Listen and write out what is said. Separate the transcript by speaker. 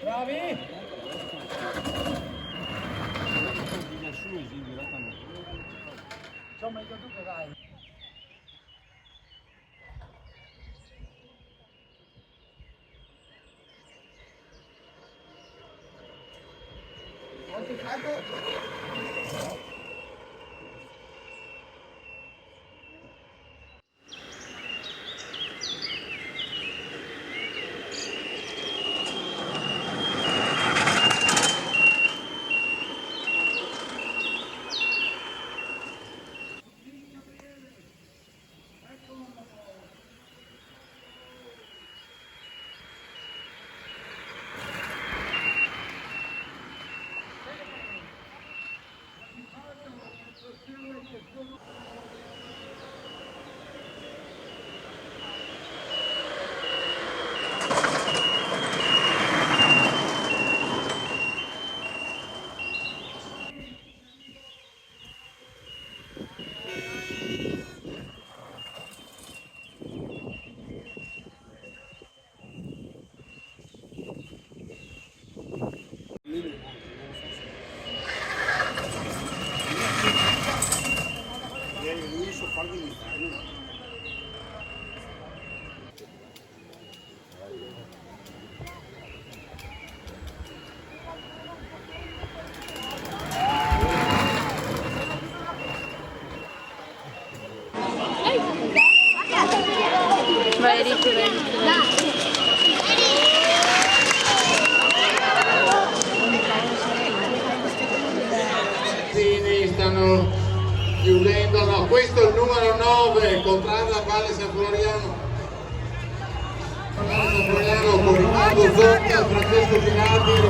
Speaker 1: Bravi! Insomma, io tu che vai.
Speaker 2: Vai Ricky, vai Ricky.
Speaker 3: Stanno chiudendo, no, questo è il numero 9, Contrada Valle San Floriano. Valle San Floriano con Riccardo Zocca, Francesco Girardi.